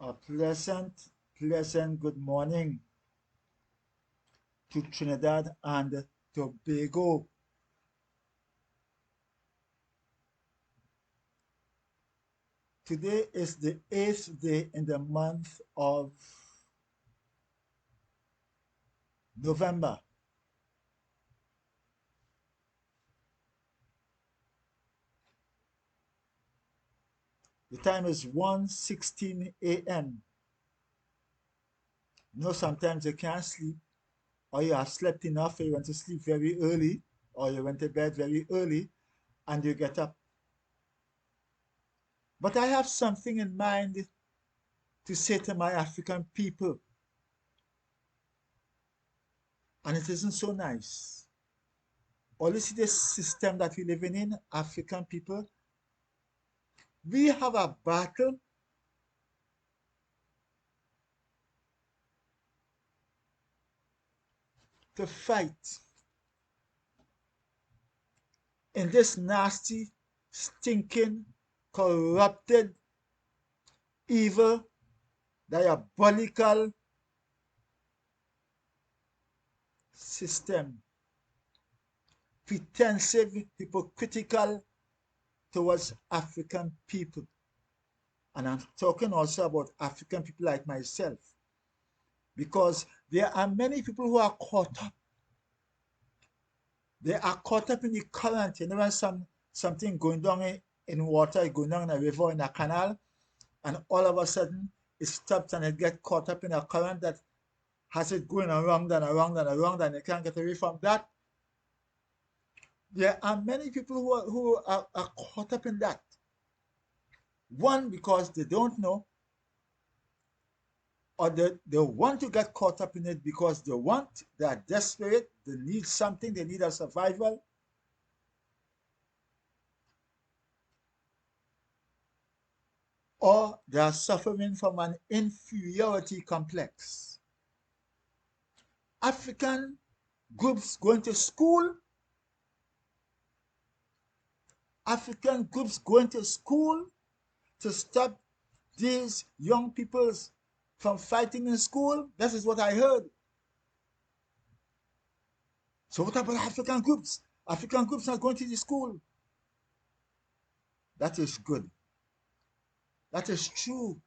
A pleasant good morning to Trinidad and Tobago. Today is the 8th day in the month of November. The time is 1:16 a.m. You know, sometimes you can't sleep, or you have slept enough, or you went to sleep very early, or you went to bed very early, and you get up. But I have something in mind to say to my African people, and it isn't so nice. Or you see this system that we're living in, African people, we have a battle to fight in this nasty, stinking, corrupted, evil, diabolical system, pretensive, hypocritical towards African people. And I'm talking also about African people like myself, because there are many people who are caught up. They are caught up in the current. You know, when something going down in water, going down in a river, in a canal, and all of a sudden it stops and it gets caught up in a current that has it going around and around and around, and you can't get away from that. There are many people who are caught up in that. One, because they don't know, or they want to get caught up in it because they are desperate, they need something, they need a survival. Or they are suffering from an inferiority complex. African groups going to school, African groups going to school to stop these young people from fighting in school. This is what I heard. So what about African groups? African groups are going to the school. That is good. That is true.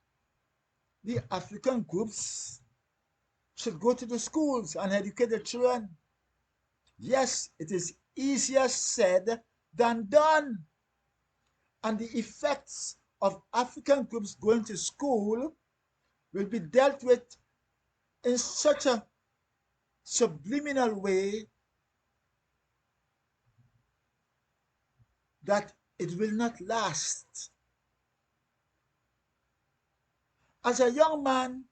The African groups should go to the schools and educate the children. Yes, it is easier said than done. And the effects of African groups going to school will be dealt with in such a subliminal way that it will not last. As a young man,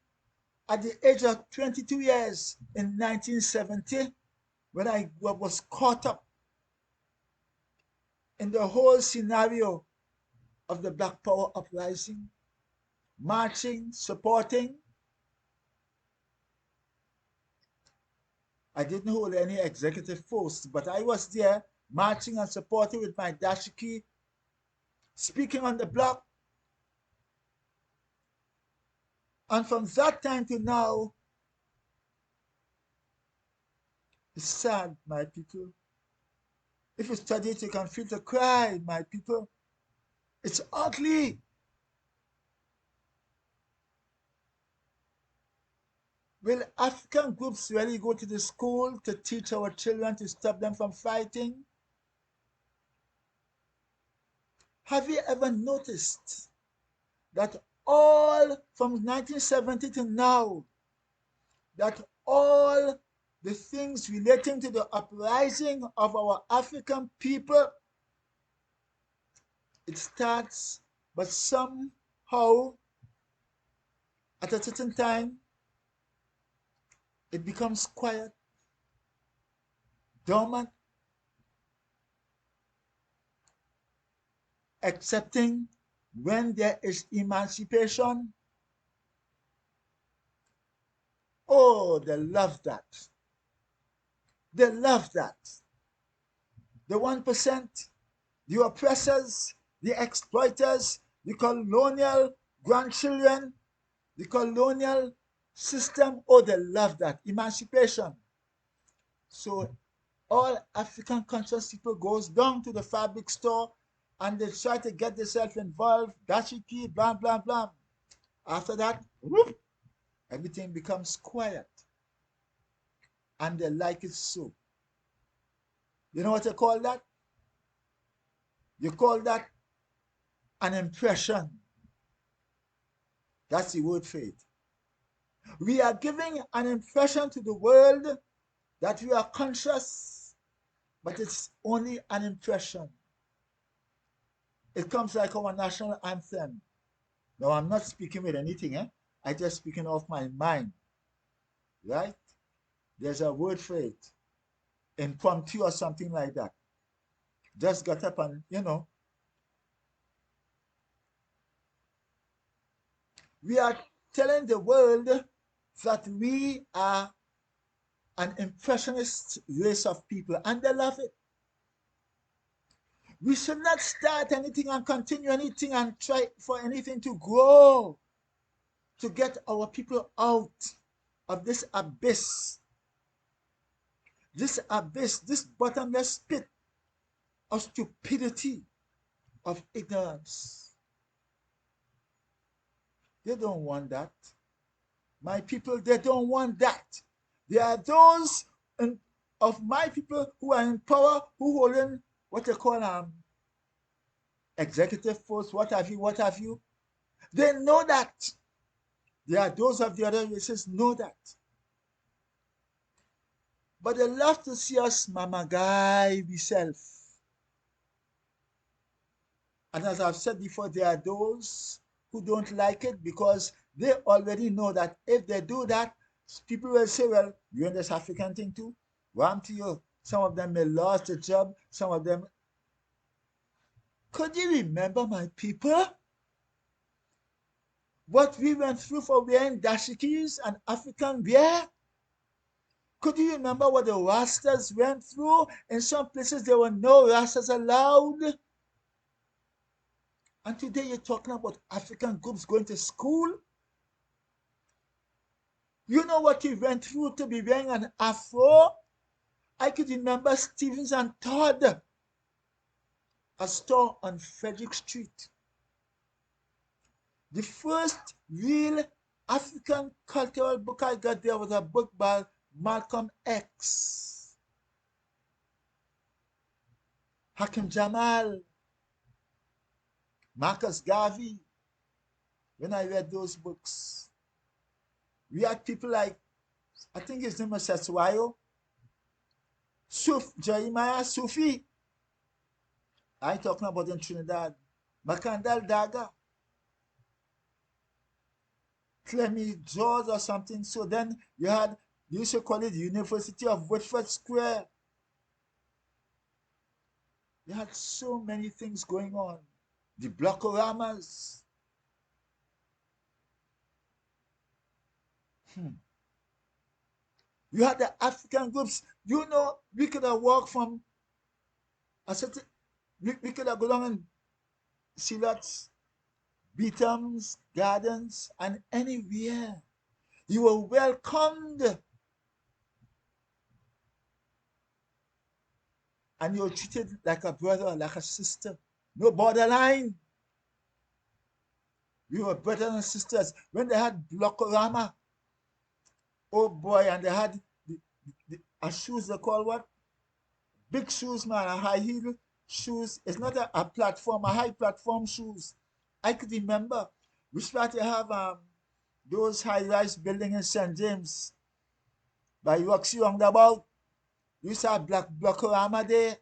at the age of 22 years in 1970, when I was caught up in the whole scenario of the Black Power uprising, marching, supporting, I didn't hold any executive post, but I was there marching and supporting with my dashiki, speaking on the block. And from that time to now, it's sad, my people. If you study it, you can feel the cry, my people. It's ugly. Will African groups really go to the school to teach our children to stop them from fighting? Have you ever noticed that all from 1970 to now, that all the things relating to the uprising of our African people, it starts, but somehow at a certain time, it becomes quiet, dormant, excepting when there is emancipation. Oh, they love that. They love that. The 1%, the oppressors, the exploiters, the colonial grandchildren, The colonial system, oh, they love that. Emancipation. So all African conscious people goes down to the fabric store and they try to get themselves involved, dashiki, blah, blah, blah. After that, whoop, everything becomes quiet. And they like it so. You know what you call that? You call that an impression. That's the word for it. We are giving an impression to the world that we are conscious, but it's only an impression. It comes like our national anthem. Now, I'm not speaking with anything, eh? I'm just speaking off my mind, right? There's a word for it, impromptu or something like that. Just got up and, we are telling the world that we are an impressionist race of people, and they love it. We should not start anything and continue anything and try for anything to grow, to get our people out of this abyss, this bottomless pit of stupidity, of ignorance. They don't want that. My people, they don't want that. There are those of my people who are in power, who hold in what they call executive force, what have you. They know that. There are those of the other races know that. But they love to see us mama guy ourselves. And as I've said before, there are those who don't like it because they already know that if they do that, people will say, well, you're in this African thing too? Wham to you. Some of them may lose the job, some of them. Could you remember, my people, what we went through for wearing dashikis and African wear? Could you remember what the Rastas went through? In some places, there were no Rastas allowed. And today you're talking about African groups going to school? You know what we went through to be wearing an afro? I could remember Stevens and Todd, a store on Frederick Street. The first real African cultural book I got there was a book by Malcolm X, Hakim Jamal, Marcus Garvey. When I read those books, we had people like, I think his name was Seswayo, Jeremiah Sufi. I'm talking about in Trinidad. Macandal Daga, Clemmy George or something. So then you used to call it the University of Whitford Square. You had so many things going on. The Blockoramas. You had the African groups. You know, we could have walked from a certain, we could have gone in Silots, Beatham's, Gardens, and anywhere. You were welcomed. And you were treated like a brother or like a sister. No borderline. We were brothers and sisters. When they had Blockorama, oh boy, and they had the shoes they call what? Big shoes, man, a high heel shoes. It's not a platform, a high platform shoes. I could remember we started to have those high-rise buildings in St. James by Roxy roundabout. We saw Black Blockorama there.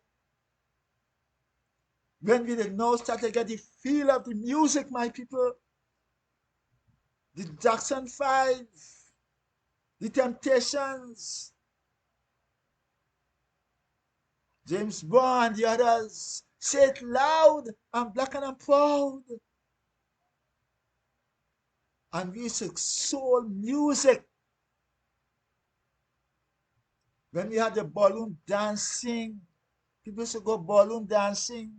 When we did now start to get the feel of the music, my people, the Jackson 5, the Temptations, James Bond, the others, say it loud, I'm black and I'm proud. And music, soul music. When we had the ballroom dancing, people used to go ballroom dancing.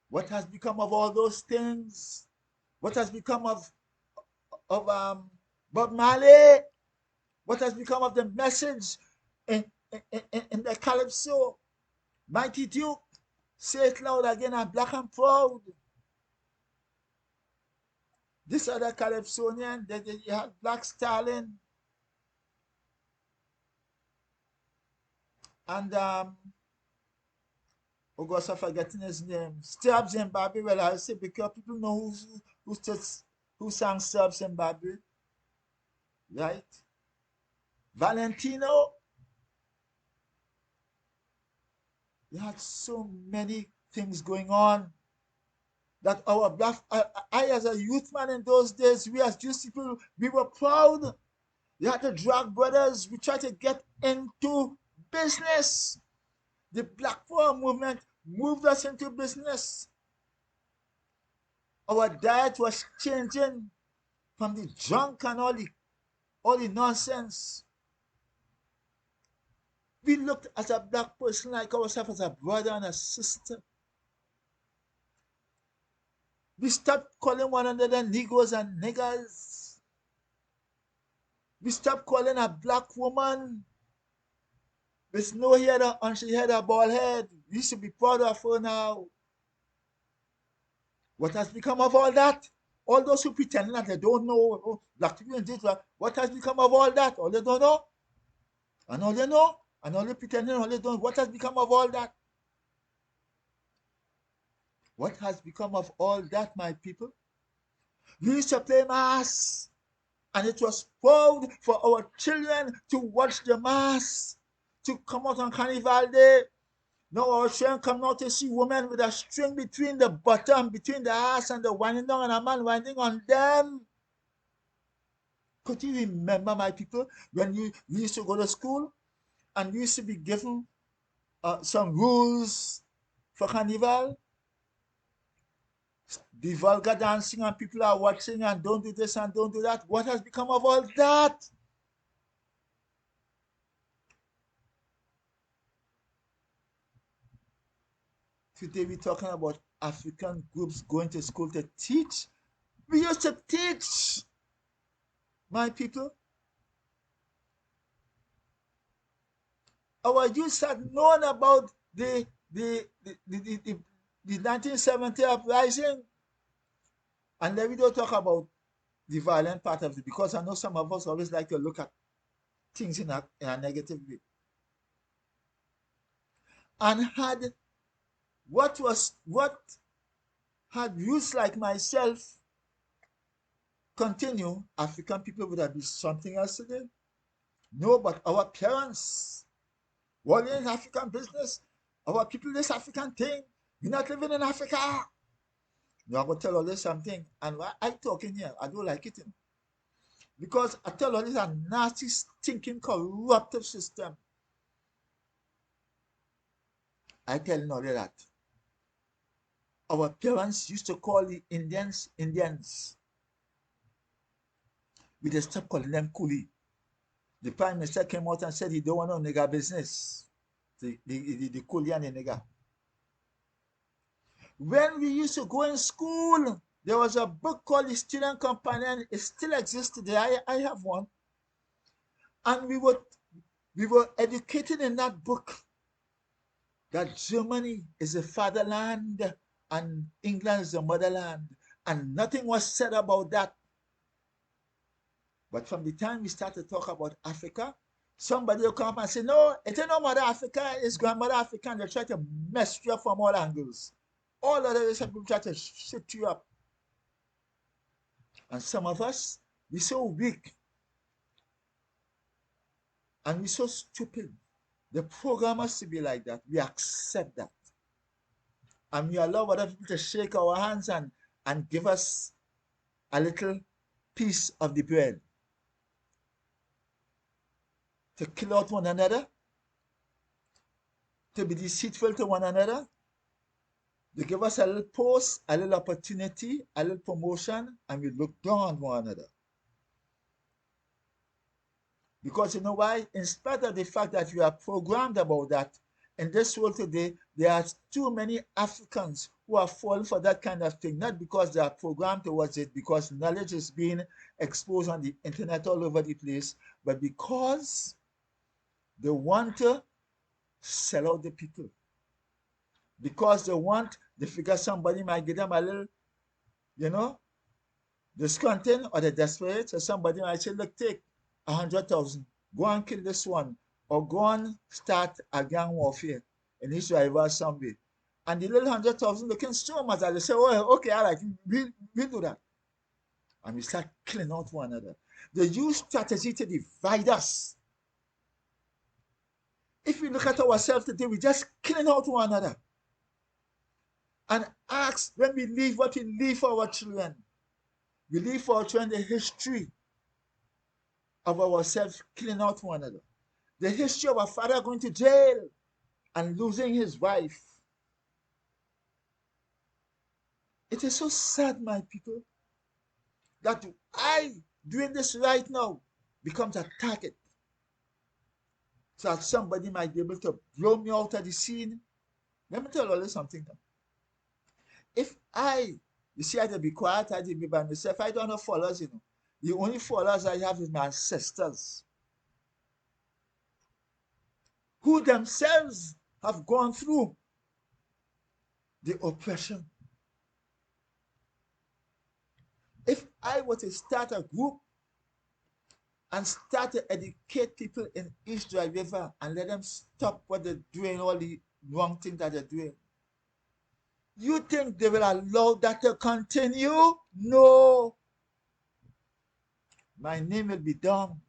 What has become of all those things? What has become of Bob Marley? What has become of the message in, in the calypso? Mighty Duke, say it loud again, I'm black and proud. This other calypsonian, you had Black Stalin and oh gosh, I'm forgetting his name. Stab Zimbabwe. Well, I say because people know who sang Stab Zimbabwe, right? Valentino. You had so many things going on that our black, I as a youth man in those days, we as Jewish people, we were proud. You had the drag brothers. We tried to get into business. The Black Power movement moved us into business. Our diet was changing from the junk and all the nonsense. We looked as a black person like ourselves as a brother and a sister. We stopped calling one another Negroes and niggers. We stopped calling a black woman with no hair on she had a bald head. We should be proud of her now. What has become of all that? All those who pretend that they don't know, oh, black people in this, what has become of all that? All they don't know, and all they know, and all they pretending, all they don't. What has become of all that? What has become of all that, my people? We used to play mass, and it was proud for our children to watch the mass, to come out on Carnival Day. Now our children come out to see women with a string between the bottom, between the ass and the winding down, and a man winding on them. Could you remember, my people, when we used to go to school and we used to be given some rules for Carnival? The vulgar dancing and people are watching and don't do this and don't do that. What has become of all that? Today we're talking about African groups going to school to teach. We used to teach, my people. Our youth had known about the 1970 uprising. And then we don't talk about the violent part of it, because I know some of us always like to look at things in a negative way. And had what had youth like myself continue, African people would have been something else today. No, but our parents were in African business. Our people, this African thing. We're not living in Africa. No, I'm going to tell all this something. And I talk in here, I don't like it. Because I tell all this a nasty, stinking, corruptive system. I tell you all that. Our parents used to call the Indians, Indians. We just stopped calling them coolie. The Prime Minister came out and said he don't want no nigger business. The coolie and the nigger. When we used to go in school, there was a book called The Student Companion. It still exists today. I have one. And we were educated in that book that Germany is the fatherland and England is the motherland. And nothing was said about that. But from the time we start to talk about Africa, somebody will come up and say, no, it ain't no Mother Africa, it's Grandmother Africa, and they try to mess you up from all angles. All of the people try to shit you up. And some of us, we're so weak. And we're so stupid. The program has to be like that. We accept that. And we allow other people to shake our hands and give us a little piece of the bread. To kill out one another, to be deceitful to one another, they give us a little post, a little opportunity, a little promotion, and we look down on one another. Because you know why? In spite of the fact that we are programmed about that, In this world today, there are too many Africans who are falling for that kind of thing, not because they are programmed towards it, because knowledge is being exposed on the internet all over the place, but because they want to sell out the people. Because they figure somebody might give them a little, you know, discontent or they're desperate, so somebody might say, look, take 100,000, go and kill this one, or go and start a gang warfare in Israel somewhere. And the little 100,000 they can storm us and they say, oh, okay, all right, we'll do that. And we start killing out one another. They use strategy to divide us. If we look at ourselves today, we're just killing out one another. And ask when we leave what we leave for our children. We leave for our children the history of ourselves killing out one another. The history of our father going to jail and losing his wife. It is so sad, my people, that I, doing this right now, becomes a target. So that somebody might be able to blow me out of the scene. Let me tell you something. If you see, I had to be quiet, I had to be by myself. I don't have followers, you know. The only followers I have is my ancestors, who themselves have gone through the oppression. If I were to start a group and start to educate people in East Dry River and let them stop what they're doing, all the wrong things that they're doing, you think they will allow that to continue? No. My name will be down.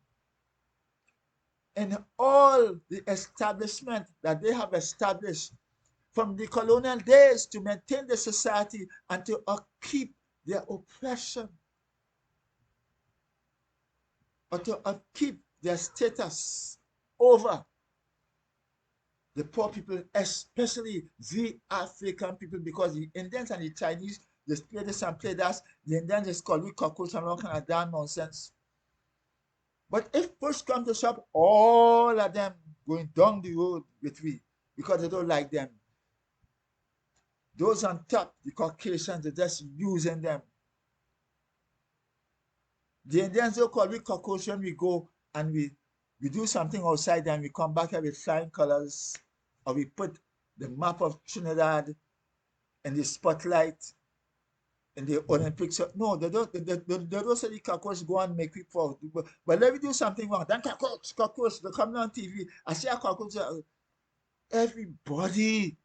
And all the establishment that they have established from the colonial days to maintain the society and to upkeep their oppression or to upkeep their status over the poor people, especially the African people, because the Indians and the Chinese, they play this and play that. The Indians just call it cockroach and all kind of damn nonsense. But if push comes to shove, all of them going down the road with we because they don't like them. Those on top, the Caucasians, they're just using them. The Indians don't call it cockroach when we go and we do something outside and we come back here with flying colors, or we put the map of Trinidad in the spotlight in the Olympics. No, they don't say the cockroach go and make people proud. But let me do something wrong. Then cockroach, they come on TV. I see a cockroach. Everybody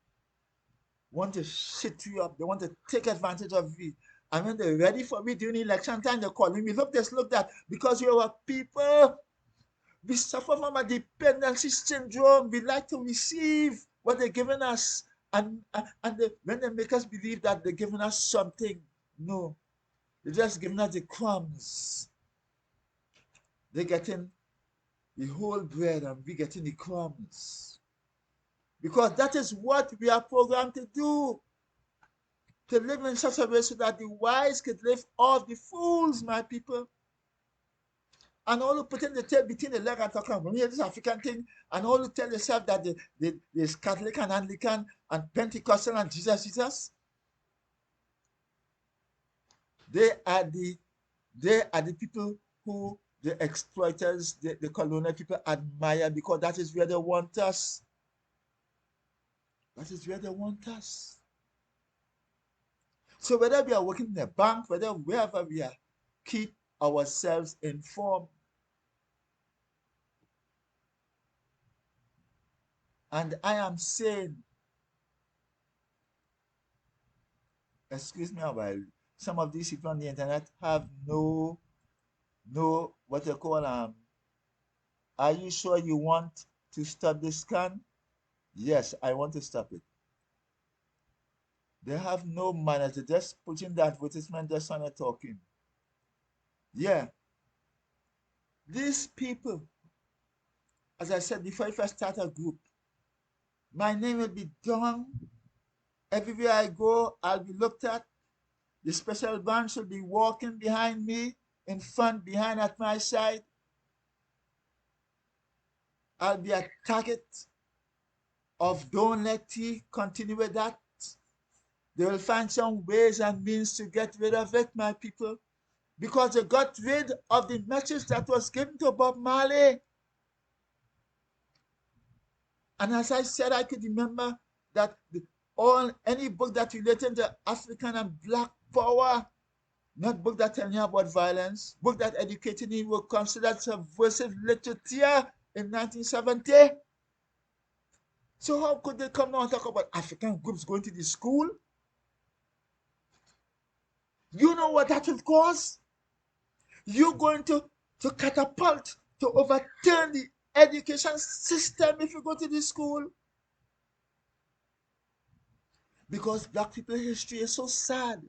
want to shit you up. They want to take advantage of you. And when they're ready for me during election time, they're calling me, look this, look that. Because we are people, we suffer from a dependency syndrome. We like to receive what they're giving us. And when they make us believe that they're giving us something, no. They're just giving us the crumbs. They're getting the whole bread and we're getting the crumbs. Because that is what we are programmed to do. To live in such a way so that the wise could live off the fools, my people. And all who put in the tail between the leg and talk about this African thing, and all who tell yourself that there's Catholic and Anglican and Pentecostal and Jesus. They are the people who the exploiters, the colonial people admire, because that is where they want us. That is where they want us. So whether we are working in a bank, wherever we are, keep ourselves informed. And I am saying, excuse me, while some of these people on the internet have no, what they call, are you sure you want to stop this scan? Yes, I want to stop it. They have no manners. They're just putting the advertisement just on it talking. Yeah. These people, as I said before, if I start a group, my name will be done. Everywhere I go, I'll be looked at. The special branch will be walking behind me, in front, behind, at my side. I'll be a target. of don't let tea continue with that. They will find some ways and means to get rid of it, my people, because they got rid of the message that was given to Bob Marley. And as I said, I could remember that any book that related to African and Black power, not book that tell you about violence, book that educated you were considered subversive literature in 1970. So how could they come now and talk about African groups going to the school? You know what that will cause? You're going to catapult, to overturn the education system if you go to the school. Because Black people's history is so sad.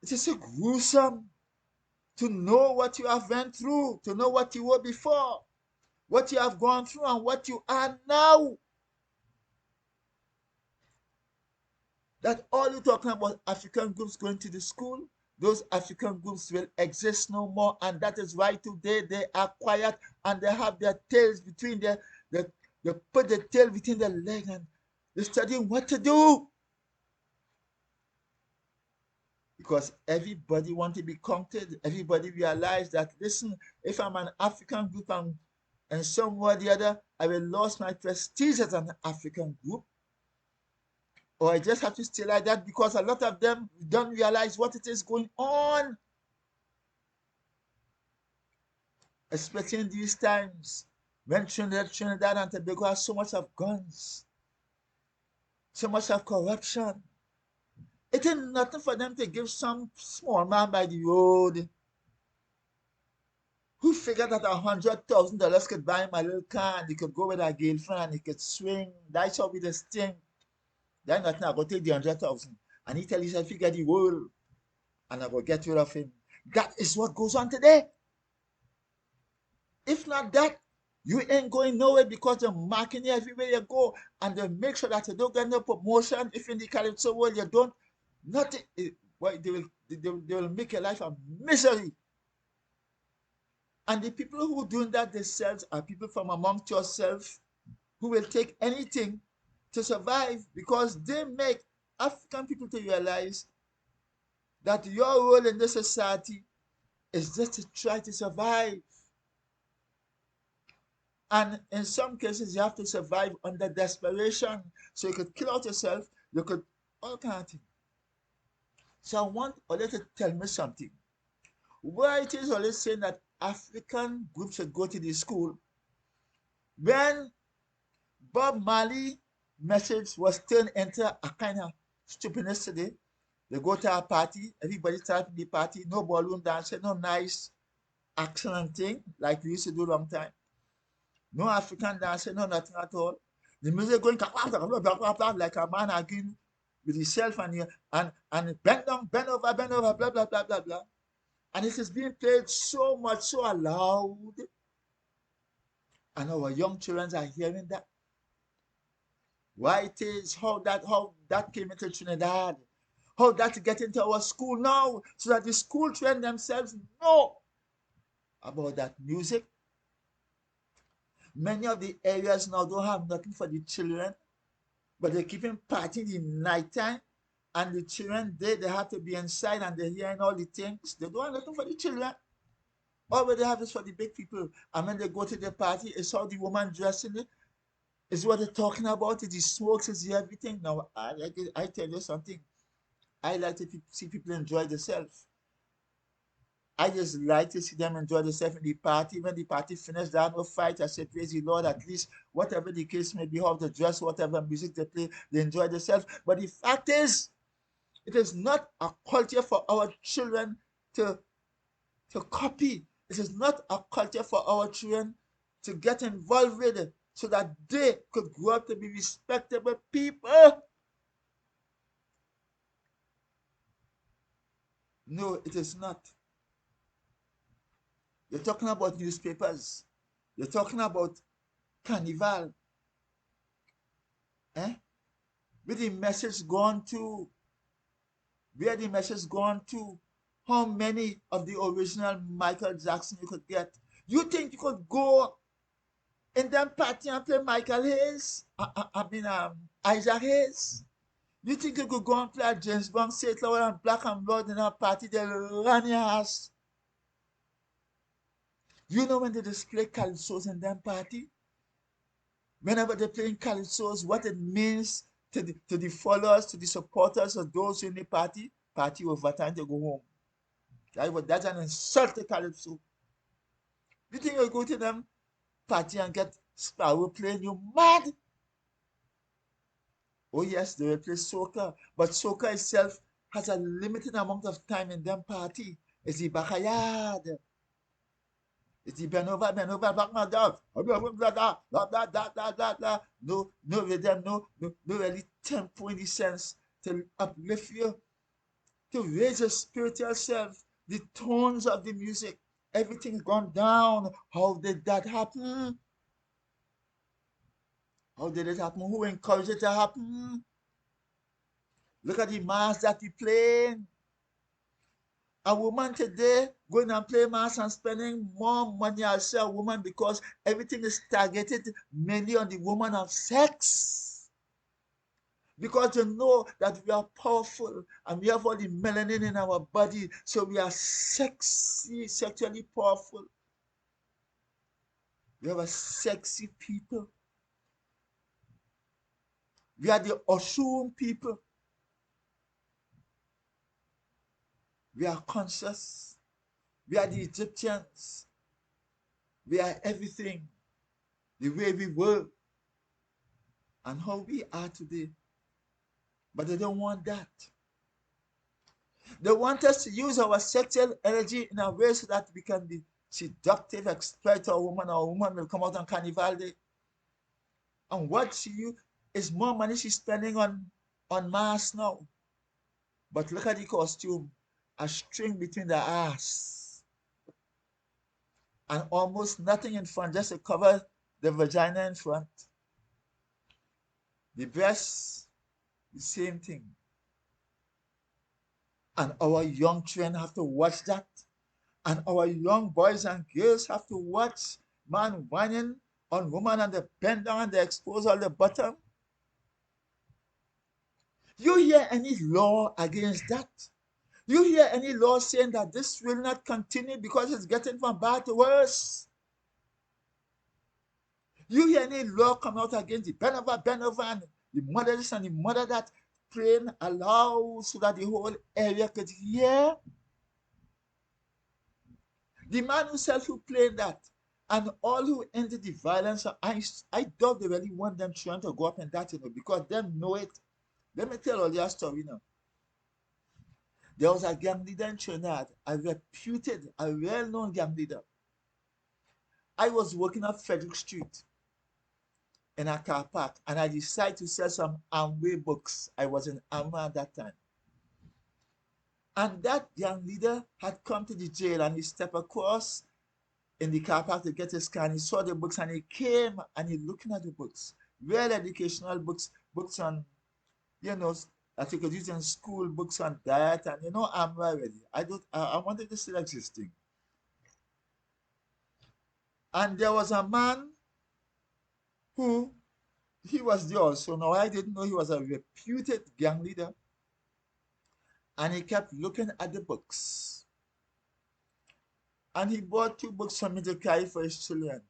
It is so gruesome to know what you have went through, to know what you were before, what you have gone through, and what you are now. That all you're talking about African groups going to the school, those African groups will exist no more, and that is why today they are quiet and they have their tails between they put the tail between their leg and they're studying what to do. Because everybody wants to be counted. Everybody realize that, listen, if I'm an African group and somewhere or the other, I will lose my prestige as an African group. Or I just have to stay like that because a lot of them don't realize what it is going on. Especially in these times when Trinidad and Tobago has so much of guns, so much of corruption. It is nothing for them to give some small man by the road who figured that $100,000 could buy him a little car and he could go with a girlfriend and he could swing. That shall be the sting. Then nothing, I go take the 100,000. And he tell himself he get the world and I go get rid of him. That is what goes on today. If not that, you ain't going nowhere because they're marking you everywhere you go and they make sure that you don't get no promotion. If in the calypso world you don't, nothing, well, they will make your life a misery. And the people who are doing that themselves are people from amongst yourself who will take anything to survive because they make African people to realize that your role in this society is just to try to survive. And in some cases, you have to survive under desperation. So you could kill out yourself, you could, all kind of things. So I want Ole to tell me something. Why it is always saying that African groups should go to the school when Bob Marley message was turned into a kind of stupidness today. They go to a party, everybody starts the party, no ballroom dancing, no nice action and thing like we used to do a long time. No African dancing, no nothing at all. The music going like a man arguing with himself and bend down, bend over, blah, blah, blah, blah, blah. And it is being played so much, so loud. And our young children are hearing that. Why it is, how that came into Trinidad, how that get into our school now, so that the school children themselves know about that music. Many of the areas now don't have nothing for the children, but they're keeping partying in nighttime, and the children they have to be inside and they're hearing all the things. They don't have nothing for the children. All they have is for the big people. And when they go to the party, it's how the woman dressing it. It's what they're talking about. It's the smokes, it's the everything. Now, I tell you something. I like to see people enjoy themselves. I just like to see them enjoy themselves in the party. When the party finished, there are no fight. I say, praise the Lord, at least whatever the case may be, how they dress, whatever music they play, they enjoy themselves. But the fact is, it is not a culture for our children to copy. It is not a culture for our children to get involved with it so that they could grow up to be respectable people. No, it is not. You're talking about newspapers. You're talking about carnival. Eh? Where the message gone to? Where the message gone to? How many of the original Michael Jackson you could get? You think you could go In them party and play Michael Hayes, Isaac Hayes. You think you could go and play James Bond, St. Laurent and Black and Blood in a party, they'll run your ass. You know when they display calypsos in them party? Whenever they're playing calypsos, what it means to the followers, to the supporters of those in the party over time to go home. That's an insult to calypso. You think you go to them party and get Sparrow playing, you mad? Oh yes, they will play soca, but soca itself has a limited amount of time in them party. It's the backyard. It's the bend over, back my dog. No, no rhythm, no really tempo in the sense to uplift you, to raise your spiritual self. The tones of the music, everything's gone down. How did that happen? How did it happen? Who encouraged it to happen? Look at the mass that he playing. A woman today going and play mass and spending more money as a woman because everything is targeted mainly on the woman of sex. Because they know that we are powerful and we have all the melanin in our body, so we are sexy, sexually powerful. We have a sexy people. We are the Oshun people. We are conscious. We are the Egyptians. We are everything. The way we were and how we are today. But they don't want that. They want us to use our sexual energy in a way so that we can be seductive, exploit a woman, or a woman will come out on Carnival Day. And what she is more money she's spending on mass now. But look at the costume. A string between the ass. And almost nothing in front, just to cover the vagina in front. The breasts, the same thing. And our young children have to watch that. And our young boys and girls have to watch man whining on woman and they bend down and they expose all the bottom. You hear any law against that? You hear any law saying that this will not continue because it's getting from bad to worse? You hear any law come out against the bend over, and the mother this and the mother that, praying aloud so that the whole area could hear? The man himself who played that, and all who ended the violence, I doubt they really want them trying to go up in that, because them know it. Let me tell all your story now. There was a gang leader in Trinidad, a reputed, a well-known gang leader. I was working on Frederick Street in a car park, and I decided to sell some Amway books. I was in Amway at that time. And that young leader had come to the jail, and he stepped across in the car park to get his car, and he saw the books, and he came and he looking at the books. Real educational books, books on, that you could use in school, books on diet, and I'm ready. I wanted to still existing. And there was a man who, he was there also. Now I didn't know he was a reputed gang leader. And he kept looking at the books. And he bought 2 books for me to carry for his children.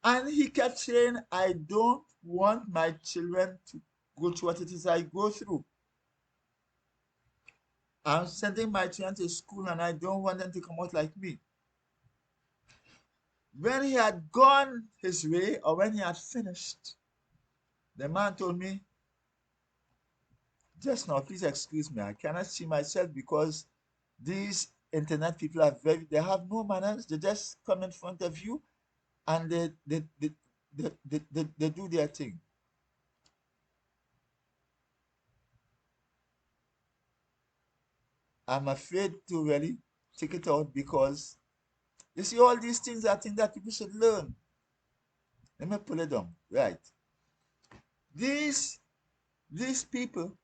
And he kept saying, I don't want my children to go through what it is I go through. I'm sending my children to school and I don't want them to come out like me. When he had gone his way, or when he had finished, the man told me, just now, please excuse me, I cannot see myself because these internet people they have no manners. They just come in front of you and they do their thing. I'm afraid to really take it out because you see, all these things are things that people should learn. Let me pull it down. Right. These people,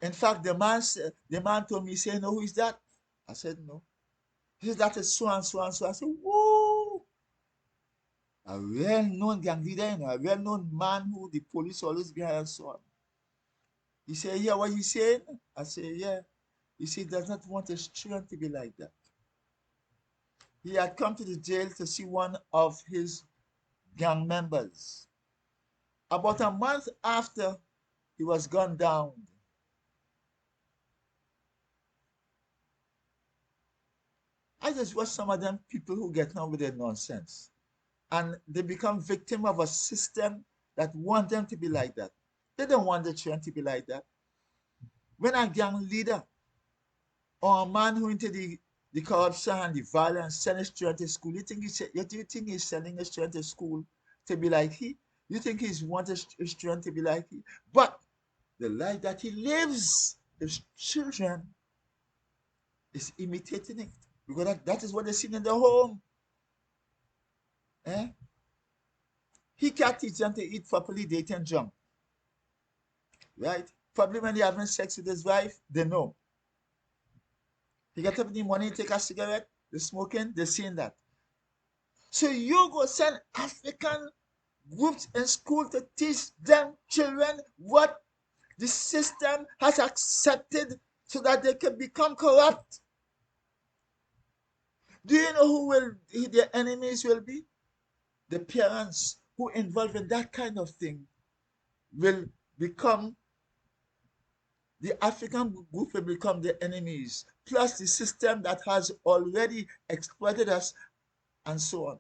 in fact, the man told me, say, no, who is that? I said, no. He said, that is so and so and so. I said, whoa. A well-known gang leader, you know, a well-known man who the police always behind and so on. He said, yeah, what he said? I said, yeah. He said he does not want his children to be like that. He had come to the jail to see one of his gang members. About a month after he was gunned down, I just watch some of them people who get on with their nonsense. And they become victim of a system that want them to be like that. They don't want the children to be like that. When a gang leader or a man who into the corruption and the violence send his children to school, you think he's sending his children to school to be like he? You think he's wanting his children to be like he? But the life that he lives, his children is imitating it. Because that is what they see in the home. Eh? He can't teach them to eat properly, they can jump. Right? Probably when they're having sex with his wife, they know. He get up in the morning, take a cigarette, they're smoking, they're seeing that. So you go send African groups in school to teach them children what the system has accepted so that they can become corrupt. Do you know who their enemies will be? The parents who involved in that kind of thing will become, the African group will become the enemies, plus the system that has already exploited us and so on.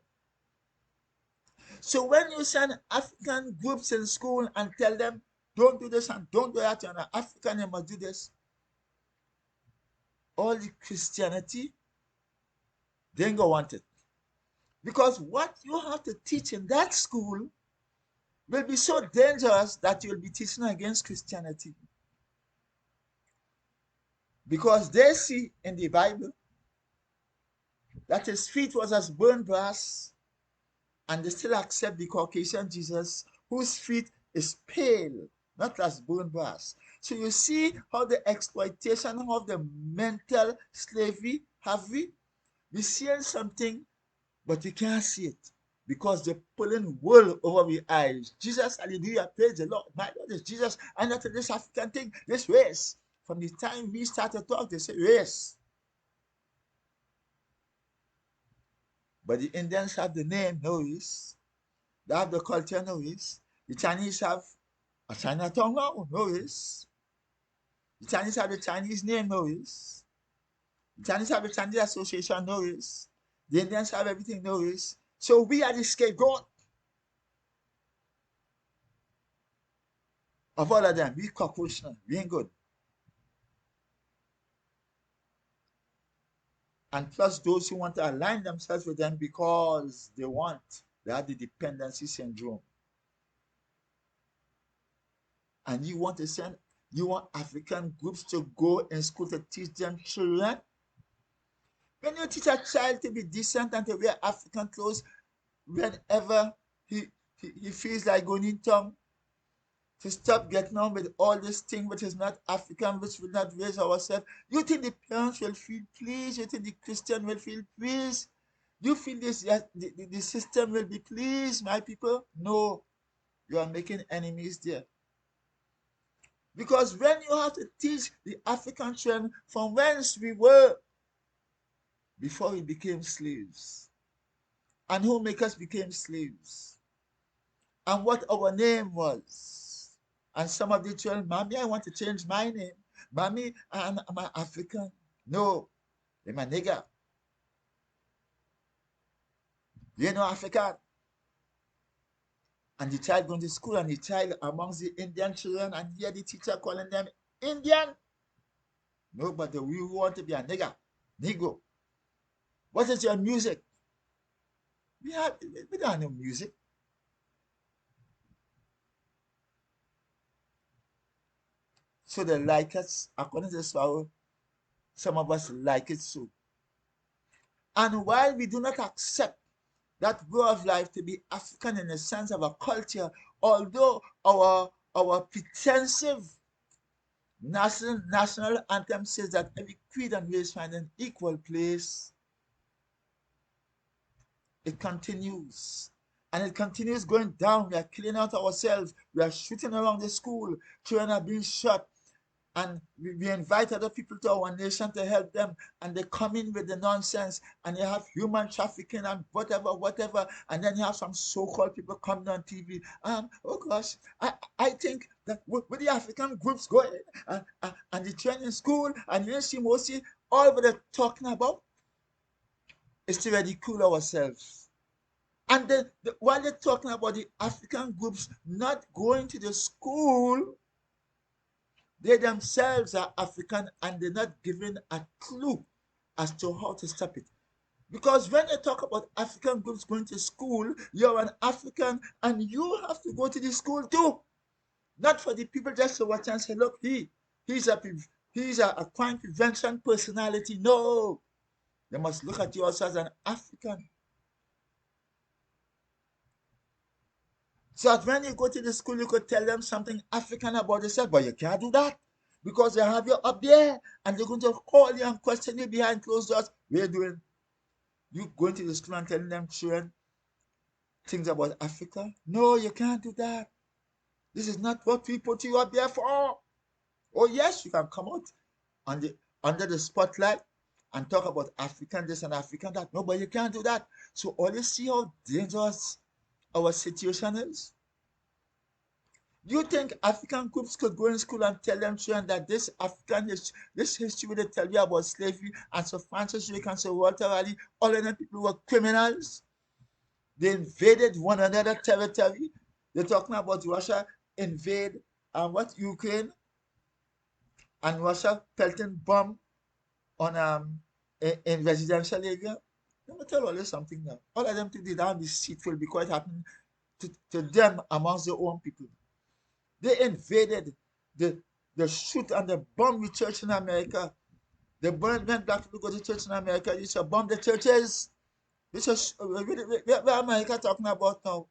So when you send African groups in school and tell them, don't do this and don't do that, you're an African, you must do this, all the Christianity, they ain't gonna want it. Because what you have to teach in that school will be so dangerous that you'll be teaching against Christianity. Because they see in the Bible that his feet was as burned brass, and they still accept the Caucasian Jesus, whose feet is pale, not as burned brass. So you see how the exploitation of the mental slavery have we? We're seeing something, but we can't see it because they're pulling wool over our eyes. Jesus, hallelujah, praise the Lord. My Lord is Jesus, and not this African thing, this race. From the time we start to talk, they say race. But the Indians have the name, no race. They have the culture, no race. The Chinese have a Chinatown now, no race. The Chinese have the Chinese name, no race. The Chinese have the Chinese Association, no race. The Indians have everything, no race. So we are the scapegoat of all of them. We cockroach now. We ain't good. And plus those who want to align themselves with them because they have the dependency syndrome. And you want African groups to go in school to teach them children? When you teach a child to be decent and to wear African clothes whenever he feels like going in town, to stop getting on with all this thing which is not African, which will not raise ourselves. You think the parents will feel pleased? You think the Christian will feel pleased? You feel the system will be pleased, my people? No, you are making enemies there. Because when you have to teach the African children from whence we were before we became slaves, and who make us became slaves, and what our name was. And some of the children, Mommy, I want to change my name. Mommy, I'm an African. No, I'm a nigger. You know African. And the child going to school and the child amongst the Indian children and hear the teacher calling them Indian. No, but we want to be a nigger. Negro. What is your music? We don't have no music. So they like us, according to Swallow, some of us like it so. And while we do not accept that way of life to be African in the sense of a culture, although our pretensive national anthem says that every creed and race find an equal place, it continues. And it continues going down. We are killing out ourselves. We are shooting around the school. Children are being shot. And we invite other people to our nation to help them, and they come in with the nonsense, and you have human trafficking and whatever, and then you have some so-called people coming on TV. Oh gosh, I think that with the African groups going and the training school, and you see mostly all what they're talking about is to ridicule ourselves. And then while they're talking about the African groups not going to the school, they themselves are African and they're not given a clue as to how to stop it. Because when they talk about African groups going to school, you're an African and you have to go to the school too. Not for the people just to watch and say, look, he's a crime prevention personality. No, they must look at you also as an African. So that when you go to the school, you could tell them something African about yourself, but you can't do that because they have you up there and they're going to call you and question you behind closed doors. What are you doing? You going to the school and telling them children things about Africa? No, you can't do that. This is not what we put you up there for. Oh yes, you can come out under the spotlight and talk about African this and African that. No, but you can't do that. So all you see how dangerous our situation is. You think African groups could go in school and tell them children that this this history they tell you about slavery and Sir Francis Drake and Sir Walter Raleigh, all of them people were criminals. They invaded one another territory. They're talking about Russia invade Ukraine, and Russia pelting bomb on in residential area. Let me tell you something now. All of them think they don't be deceitful because it happened to them amongst their own people. They invaded the shoot and the bomb the church in America. They went back to go to church in America. They should bomb the churches. This is what America talking about now.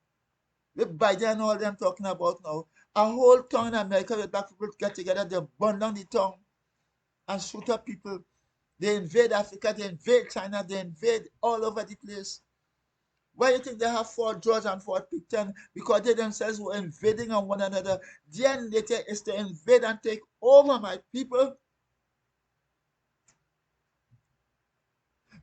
With Biden and all them talking about now. A whole town in America with black people get together, they burn down the town and shoot up people. They invade Africa, they invade China, they invade all over the place. Why do you think they have Fort George and Fort Picton? Because they themselves were invading on one another. Then later is to invade and take over my people.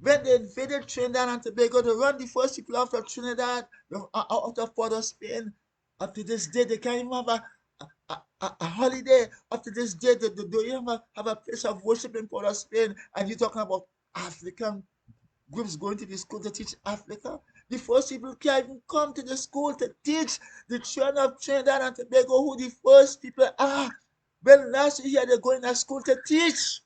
When they invaded Trinidad and Tobago, they run the first people out of Trinidad, out of Port of Spain. Up to this day, they can't even have a holiday. Up to this day, they don't even have a place of worship in Port of Spain. And you're talking about African groups going to the school to teach Africa. The first people can't even come to the school to teach the children of Trinidad and Tobago who the first people are. Well, last year they're going to school to teach.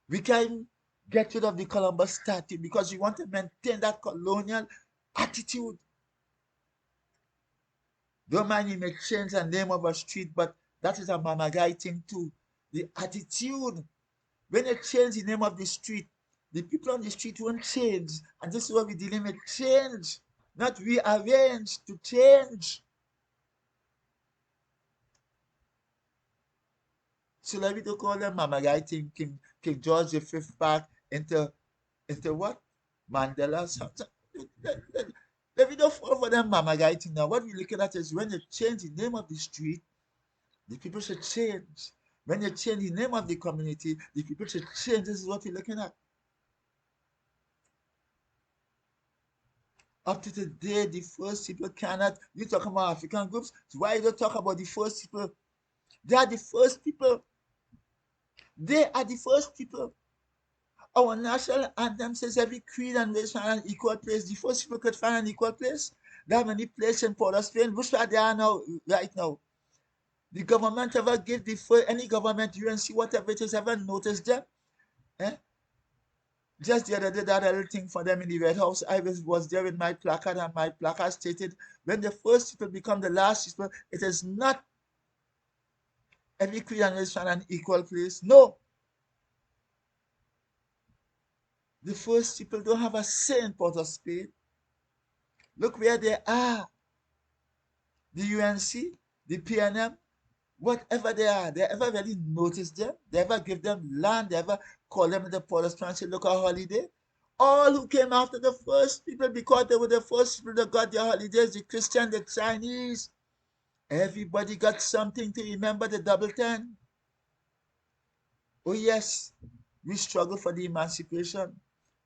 We can get rid of the Columbus statue because we want to maintain that colonial attitude. Don't mind, you may change the name of a street, but that is a mama guy thing too. The attitude. When you change the name of the street, the people on the street won't change. And this is what we're dealing with, change. Not rearrange, to change. So let me to call them mama guy thing, King George V back into what? Mandela. Let me don't fall for them mama guy thing now. What we're looking at is when you change the name of the street, the people should change. When you change the name of the community, the people should change. This is what we're looking at. Up to today, the first people cannot. You talk about African groups. So why you don't talk about the first people? They are the first people. They are the first people. Our national anthem says every creed and race find an equal place. The first people could find an equal place. There are many places in Port of Spain. Which are they are now, right now? The government ever give any government, UNC, whatever it is, ever noticed them? Eh? Just the other day, that little thing for them in the Red House, I was there with my placard, and my placard stated, when the first people become the last people, it is not every creed and race find an equal place. No. The first people don't have a say in Port of Spain. Look where they are. The UNC, the PNM, whatever they are, they ever really notice them? They ever give them land? They ever call them in the Port of Spain and say, look, our holiday? All who came after the first people, because they were the first people that got their holidays, the Christian, the Chinese, everybody got something to remember the double 10. Oh yes, we struggle for the emancipation.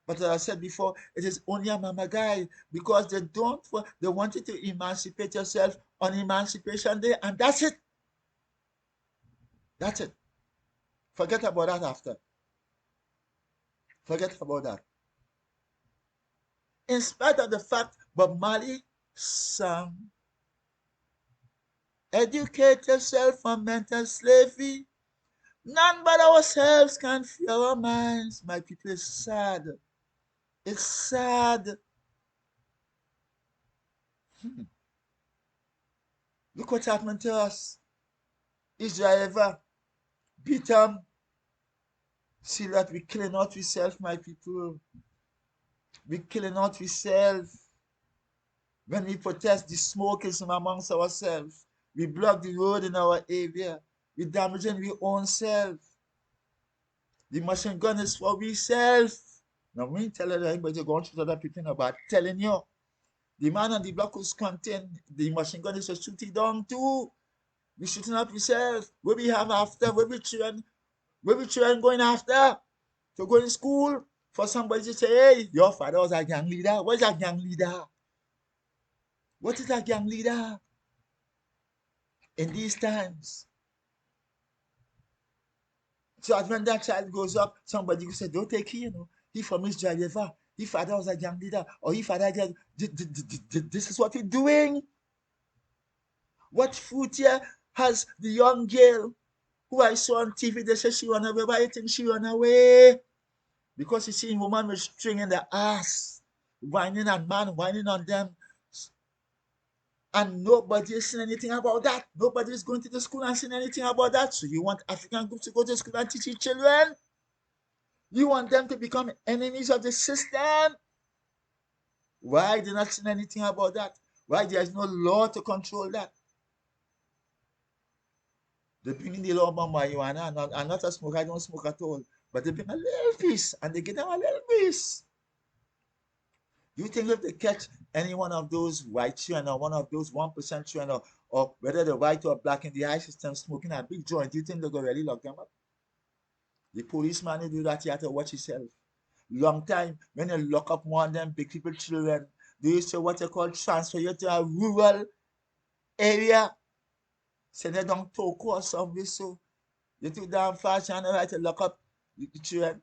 But as I said before, it is only a mama guy, because they want you to emancipate yourself on Emancipation Day, and that's it. That's it. Forget about that after. Forget about that. In spite of the fact Bob Marley sang, educate yourself from mental slavery. None but ourselves can free our minds. My people, it's sad. It's sad. Look what happened to us. Israel ever beat them. See that we killing out ourselves, my people. We killing out ourselves. When we protest, the smoke is from amongst ourselves. We block the road in our area. We damaging our own self. The machine gun is for ourselves. Now we ain't telling anybody going to other people about telling you. The man on the block who's content, the machine gun is just shooting down too. We shooting up ourselves. Where we have after, where we children going after to go in school for somebody to say, hey, your father was a gang leader. What is a gang leader? What is a gang leader in these times? So when that child goes up, somebody will say, don't take him, you know. He from his driver. His father was a gang leader. Or his father did. This is what we're doing. What fruit here has the young girl who I saw on TV? They say she run away. Why you think she run away? Because you see a woman with string in the ass, whining on man, whining on them. And nobody is saying anything about that. Nobody is going to the school and saying anything about that. So you want African groups to go to school and teach your children? You want them to become enemies of the system? Why they not saying anything about that? Why there is no law to control that? They bring in the law about marijuana. I'm not a smoker, I don't smoke at all. But they bring a little piece and they get them a little piece. You think if they catch any one of those white children or one of those 1% children, or whether they're white or black in the high system smoking a big joint, do you think they're going to really lock them up? The policeman who do that, he have to watch himself. Long time, when you lock up one of them big people children, they used to what they call transfer you to a rural area. Send them down Toko or somewhere, so you too damn fast and right to lock up the children.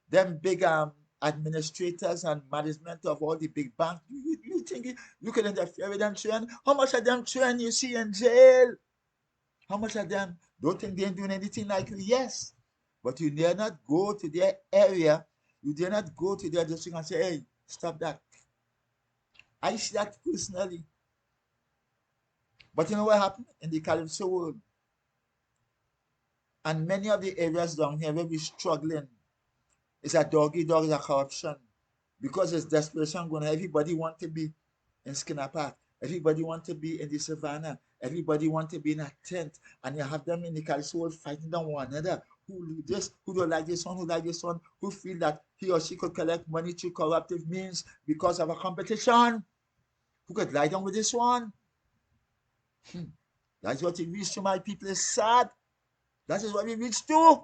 Them big administrators and management of all the big banks, you think you can interfere with them children? How much of them children you see in jail? How much of them don't think they ain't doing anything like you? Yes. But you dare not go to their area, you dare not go to their district and say, hey, stop that. I see that personally. But you know what happened in the calypso world? And many of the areas down here where we're struggling, it's a doggy dog, it's a corruption. Because it's desperation going on. Everybody want to be in Skinner Park. Everybody want to be in the savannah. Everybody want to be in a tent. And you have them in the calypso world fighting down one another. Who this, who don't like this one, who like this one, who feel that he or she could collect money through corruptive means because of a competition. Who could lie down with this one? That's what it reached to, my people. Is sad. That is what we reached to.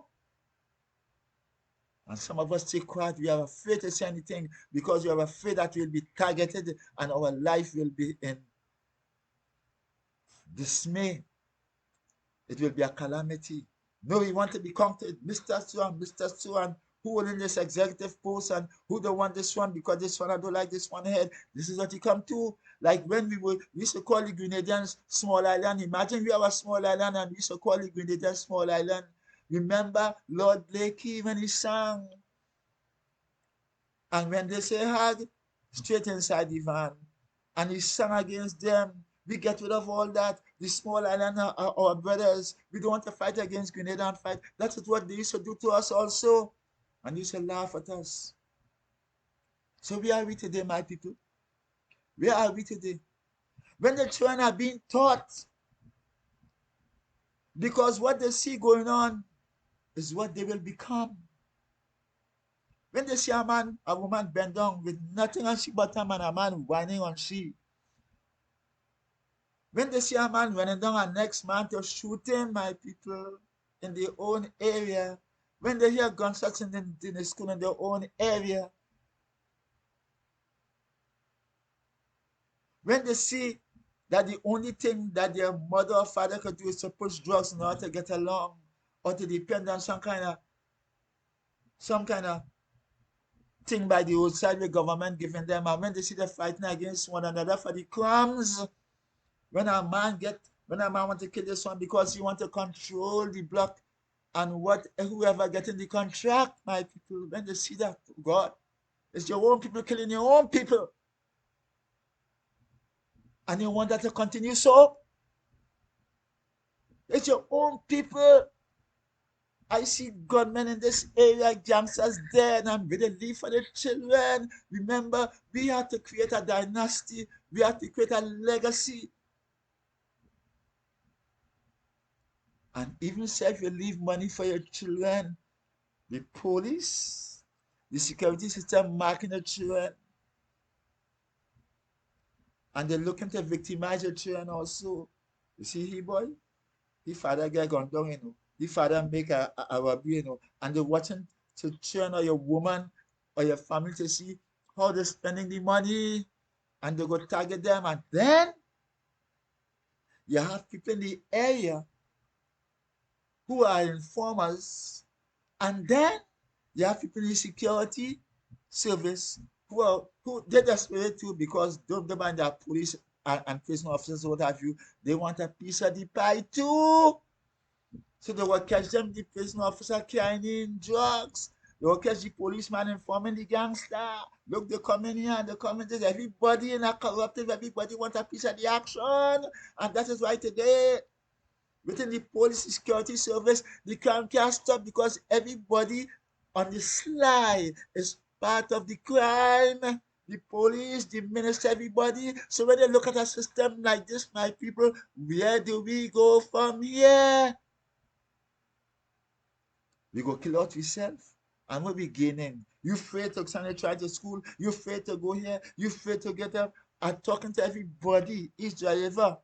And some of us stay quiet. We are afraid to say anything because we are afraid that we'll be targeted and our life will be in dismay. It will be a calamity. No, we want to become Mr. So and Mr. So and who will in this executive post and who don't want this one because this one I don't like this one head. This is what you come to. Like when we used to call the Grenadians small island. Imagine we have a small island and we used to call the Grenadians small island. Remember Lord Blakey when he sang? And when they say hug, straight inside the van. And he sang against them. We get rid of all that. The small island are our brothers. We don't want to fight against Grenada and fight. That's what they used to do to us also. And you used to laugh at us. So where are we today, my people? Where are we today? When the children are being taught, because what they see going on is what they will become. When they see a woman bend down with nothing on she bottom and a man whining on she. When they see a man running down a next man to shoot him, my people, in their own area. When they hear gunshots in the school in their own area. When they see that the only thing that their mother or father could do is to push drugs in order to get along or to depend on some kind of thing by the outside the government giving them, and when they see them fighting against one another for the crumbs, when a man want to kill this one because he want to control the block and whoever getting the contract, my people, when they see that, God, it's your own people killing your own people, and you want that to continue so? It's your own people. I see gunmen in this area, gangsters dead, and with the leave for the children. Remember, we have to create a dynasty. We have to create a legacy. And even say if you leave money for your children, the police, the security system marking the children, and they're looking to victimize your children also. You see, he boy, the father get gone down, the father make a robbery, and they're watching to children or your woman or your family to see how they're spending the money, and they go target them, and then you have people in the area who are informers, and then you have people in the security service who they're desperate too because don't mind their police and prison officers, what have you, they want a piece of the pie too. So they will catch them, the prison officer carrying in drugs. They will catch the policeman informing the gangster. Look, they come in here and they come in there. Everybody in a corrupted, everybody wants a piece of the action. And that is why today, within the police security service, the crime can't stop because everybody on the sly is part of the crime. The police, the minister, everybody. So when they look at a system like this, my people, where do we go from here? We go kill out ourselves. And what we gaining? You afraid to send a child to school? You afraid to go here? You afraid to get up? I'm talking to everybody, each driver.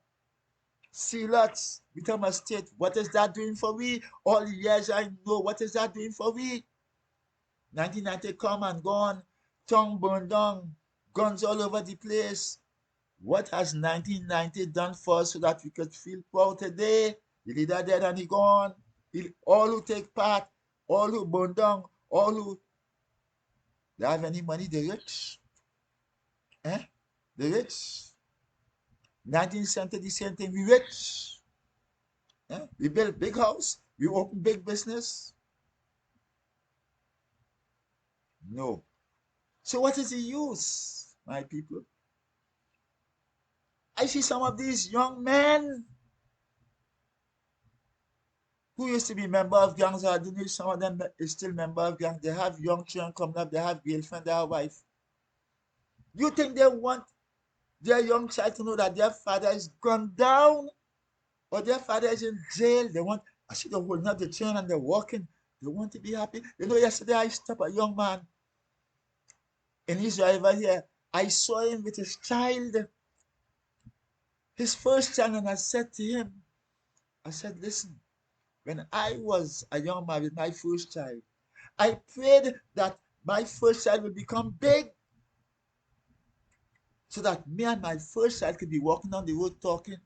See lots, become a state. What is that doing for we? All the years I know, what is that doing for we? 1990 come and gone, tongue burned down, guns all over the place. What has 1990 done for us so that we could feel proud today? The leader dead and he gone. All who take part, all who burn down, all who they have any money, the rich. Eh? The rich. 1970, the same thing, we rich. Eh? We build big house, we open big business. No. So what is the use, my people? I see some of these young men who used to be member of gangs, I don't know if some of them is still member of gangs. They have young children coming up, they have girlfriend, they have wife. You think they want their young child to know that their father is gone down or their father is in jail? They want, I see them holding up the children and they're walking. They want to be happy. You know, yesterday I stopped a young man in Israel over here. I saw him with his child, his first child, and I said to him, I said, listen, when I was a young man with my first child, I prayed that my first child would become big so that me and my first child could be walking down the road talking.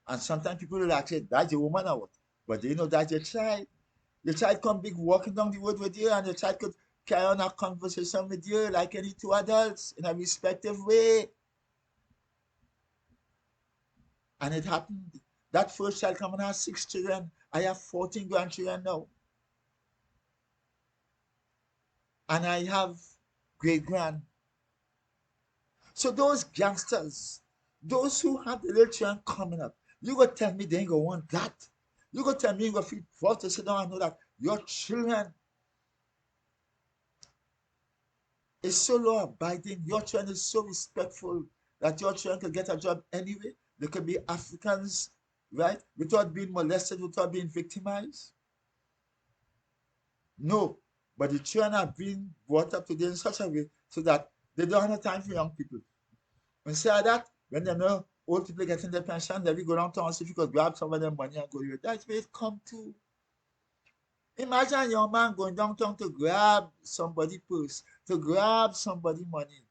And sometimes people will ask you, that's your woman or what? But they know that's your child. Your child come big walking down the road with you, and your child could carry on a conversation with you like any two adults in a respective way. And it happened. That first child come and has 6 children. I have 14 grandchildren now. And I have great grand. So those gangsters, those who have the little children coming up, you go tell me they ain't gonna want that. You go tell me you gonna feel proud to sit down and know that your children is so law abiding, your children is so respectful that your children can get a job anyway. They can be Africans, right? Without being molested, without being victimized. No. But the children are being brought up today in such a way so that they don't have time for young people. Instead of that, when they know old people getting their pension, they will go downtown and see if you could grab some of their money and go to it. That's where it come to. Imagine a young man going downtown to grab somebody's purse, to grab somebody's money,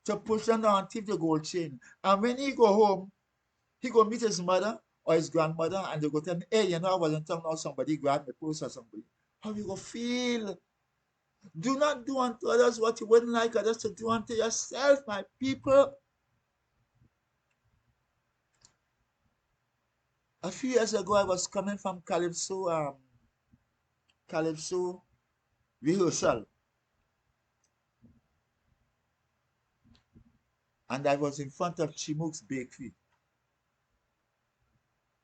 to push them down and take the gold chain. And when he go home, he go meet his mother or his grandmother and they go tell him, hey, you know, I was in town now, somebody grabbed my purse or somebody. How you go feel? Do not do unto others what you wouldn't like others to do unto yourself, my people. A few years ago, I was coming from Calypso rehearsal, and I was in front of Chimuk's bakery.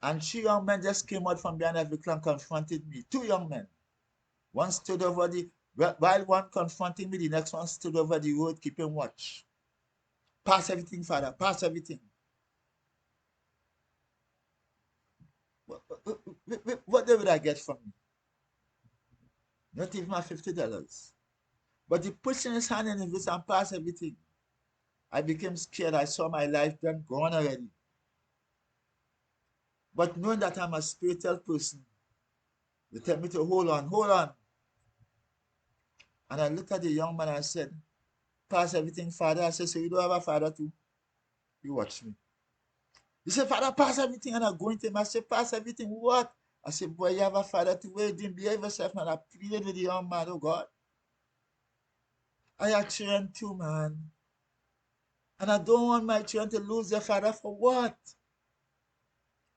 And two young men just came out from behind the vehicle and confronted me. Two young men. One stood over while one confronting me, the next one stood over the road keeping watch. Pass everything, Father, pass everything. What would I get from me? Not even my $50. But he pushed his hand in his and passed everything. I became scared. I saw my life done gone already. But knowing that I'm a spiritual person, they tell me to hold on, hold on. And I looked at the young man and I said, pass everything, Father. I said, so you don't have a father too? He watched me. He said, Father, pass everything. And I go into him. I said, pass everything. What? I said, boy, you have a father too. Wait, didn't behave yourself, man. I pleaded with the young man, oh God. I have children too, man. And I don't want my children to lose their father for what?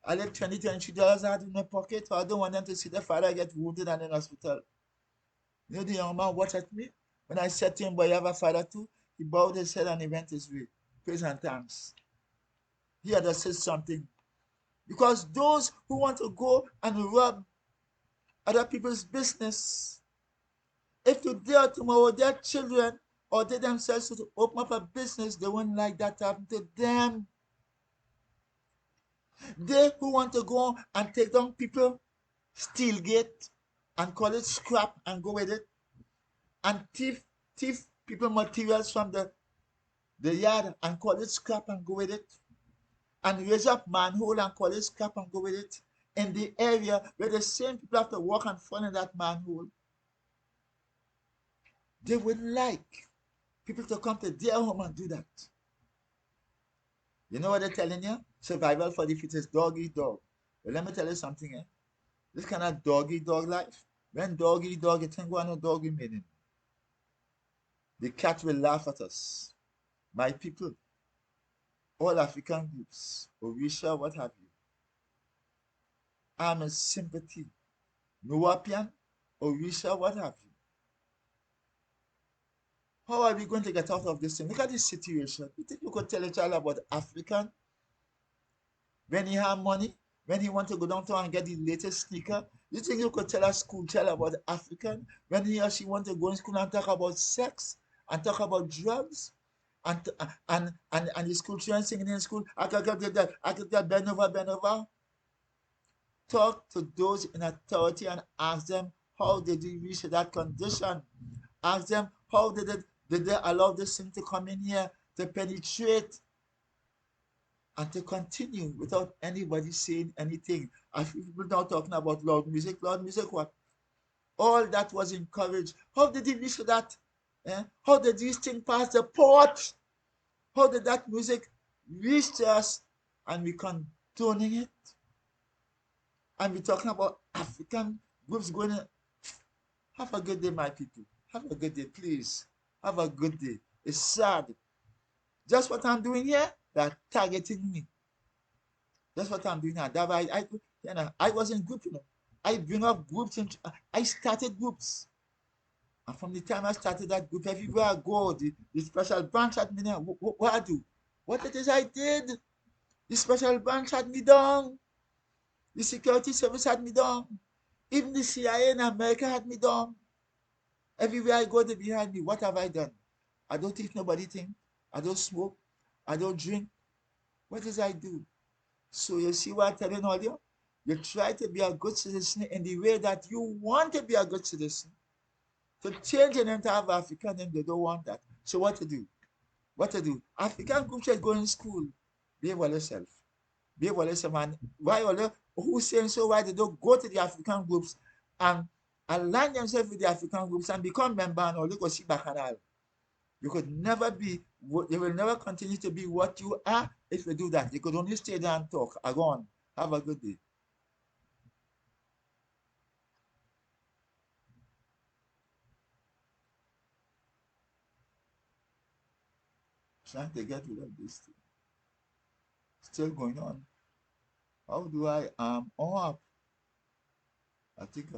I left $23 out in my pocket, so I don't want them to see their father get wounded and in hospital. You know, the young man watched at me. When I said to him, boy, you have a father too, he bowed his head and he went his way. Praise and thanks. He had to say something. Because those who want to go and rob other people's business, if today or tomorrow their children or they themselves to open up a business, they won't like that to happen to them. They who want to go and take down people, steal gate and call it scrap and go with it, and thief people materials from the yard and call it scrap and go with it, and raise up manhole and call it scrap and go with it, in the area where the same people have to walk and fall in that manhole. They wouldn't like people to come to their home and do that. You know what they're telling you? Survival for the fittest, dog eat dog. But let me tell you something, eh? This kind of dog eat dog life, when dog eat dog, you think what no dog meaning. The cat will laugh at us. My people, all African groups, Orisha, what have you. I'm in sympathy. Nuwapian, Orisha, what have you. How are we going to get out of this thing? Look at this situation. You think you could tell a child about African when he have money, when he want to go downtown and get the latest sneaker? You think you could tell a school child about African when he or she want to go in school and talk about sex and talk about drugs? And the school children singing in school, I could get that, I could get bend over, bend over. Talk to those in authority and ask them how did you reach that condition. Ask them how did they allow this thing to come in here to penetrate and to continue without anybody saying anything. As people now talking about loud music what? All that was encouraged. How did he reach that? How did these things pass the port? How did that music reach us and we condoning it? And we're talking about African groups going in. Have a good day, my people. Have a good day, please. Have a good day. It's sad. Just what I'm doing here, they're targeting me. That's what I'm doing now. That I was in group, you know. I bring up groups and I started groups. And from the time I started that group, everywhere I go, the special branch had me there. What I do? What it is I did? The special branch had me down. The security service had me down. Even the CIA in America had me down. Everywhere I go, they behind me. What have I done? I don't think nobody think. I don't smoke. I don't drink. What is I do? So you see what I'm telling all you? You try to be a good citizen in the way that you want to be a good citizen. So changing them to have African name, they don't want that. So what to do? What to do? African groups should go in school. Behave well yourself. Behave well yourself, man. Why all who's saying so? Why they don't go to the African groups and align themselves with the African groups and become member and all? Look at Bacchanal. You could never be, you will never continue to be what you are if you do that. You could only stay there and talk. Go on. Have a good day. Trying to get rid of this thing. Still going on. How do I up? I think